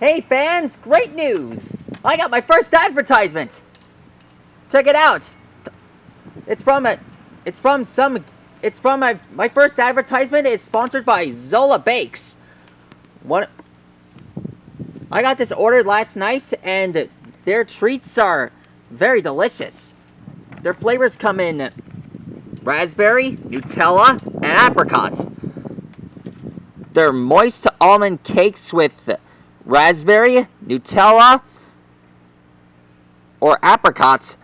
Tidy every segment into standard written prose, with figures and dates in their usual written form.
Hey fans, great news! I got my first advertisement! Check it out! It's from my first advertisement is sponsored by Zola Bakes. I got this ordered last night and their treats are very delicious. Their flavors come in raspberry, Nutella, and apricot. They're moist almond cakes with raspberry, Nutella, or apricots,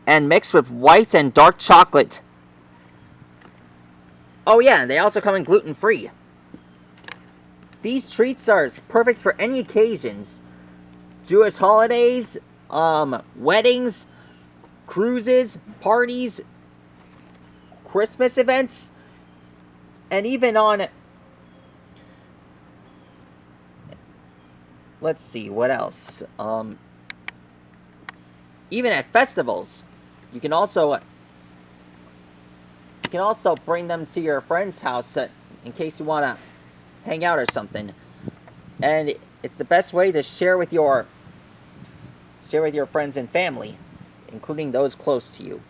and mixed with white and dark chocolate. Oh yeah, they also come in gluten-free. These treats are perfect for any occasions. Jewish holidays, weddings, cruises, parties, Christmas events, and even on... Let's see, what else? Even at festivals. You can also bring them to your friend's house in case you want to hang out or something. And it's the best way to share with your friends and family, including those close to you.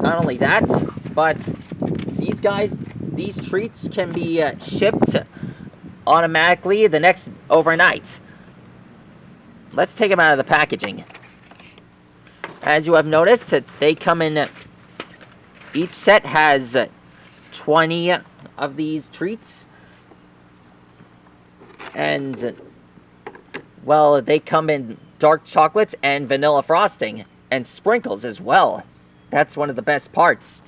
Not only that, but these treats can be shipped automatically overnight. Let's take them out of the packaging. As you have noticed, they come in... Each set has 20 of these treats. And, well, they come in dark chocolate and vanilla frosting. And sprinkles as well. That's one of the best parts.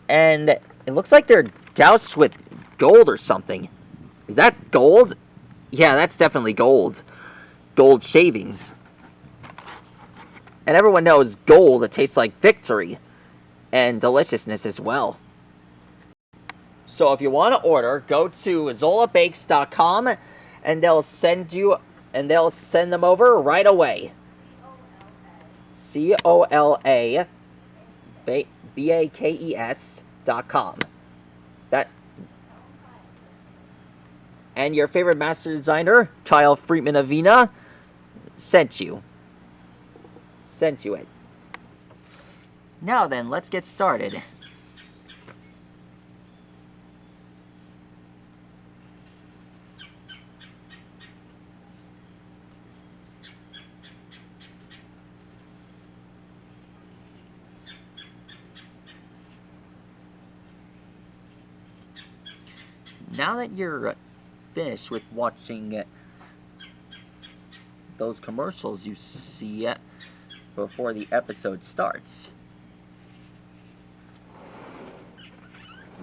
And it looks like they're doused with gold or something. Is that gold? Yeah, that's definitely gold. Gold shavings. And everyone knows gold, it tastes like victory. And deliciousness as well. So if you want to order, go to zolabakes.com and they'll send them over right away. COLA BAKES.com. And your favorite master designer, Kyle Friedman Avina, sent you it. Now then, let's get started. Now that you're finished with watching those commercials you see before the episode starts,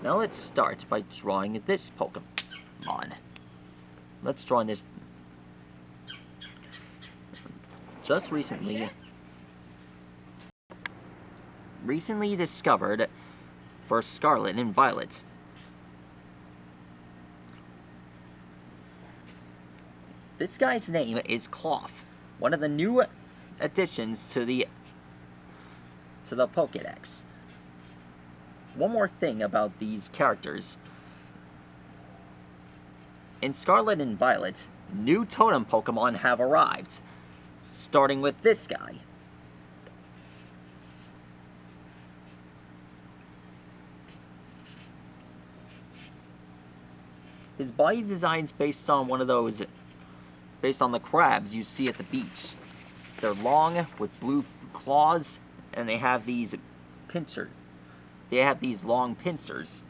now let's start by drawing this Pokemon. Let's draw this just recently discovered for Scarlet and Violet. This guy's name is Klawf, one of the new additions to the Pokédex. One more thing about these characters. In Scarlet and Violet, new totem Pokemon have arrived, starting with this guy. His body design's based on the crabs you see at the beach. They're long with blue claws, and they have these long pincers.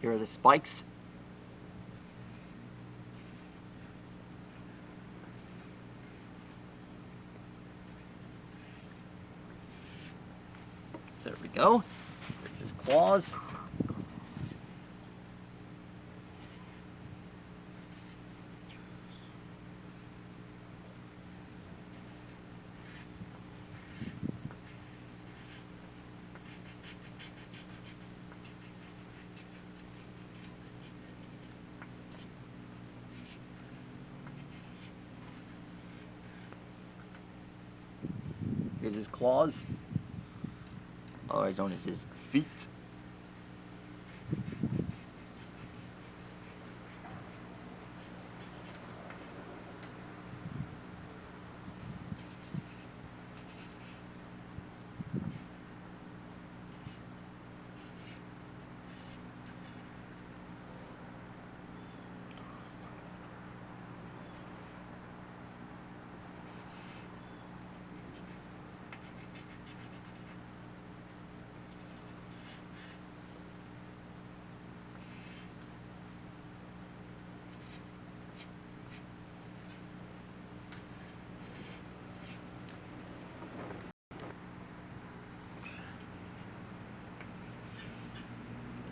Here are the spikes. There we go. There's his claws. There's his claws. Otherwise known as his feet.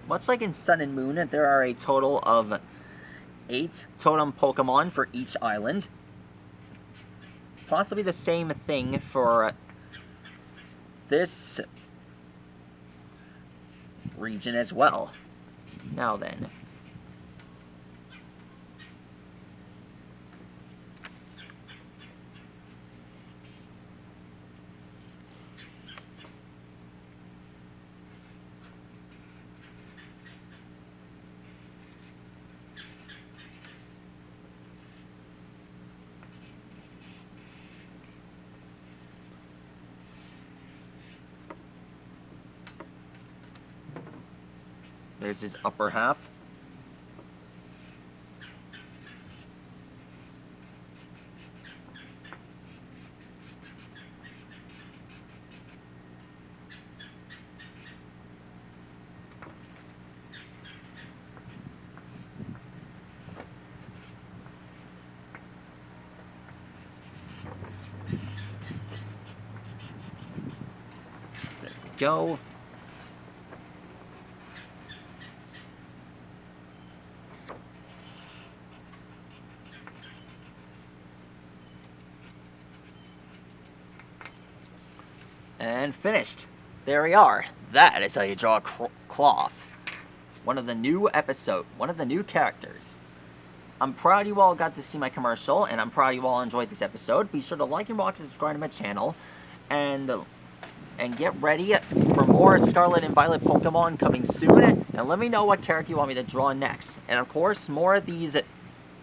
Much like in Sun and Moon, there are a total of 8 totem Pokemon for each island. Possibly the same thing for this region as well. Now then. There's his upper half. There we go. And finished. There we are. That is how you draw a klawf. One of the new characters. I'm proud you all got to see my commercial, and I'm proud you all enjoyed this episode. Be sure to like and watch and subscribe to my channel, and get ready for more Scarlet and Violet Pokemon coming soon. And let me know what character you want me to draw next. And of course, more of these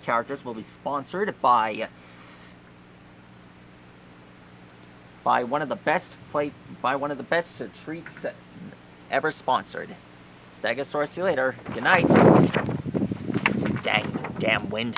characters will be sponsored by one of the best treats ever sponsored. Stegosaurus, see you later. Good night. Dang, damn wind.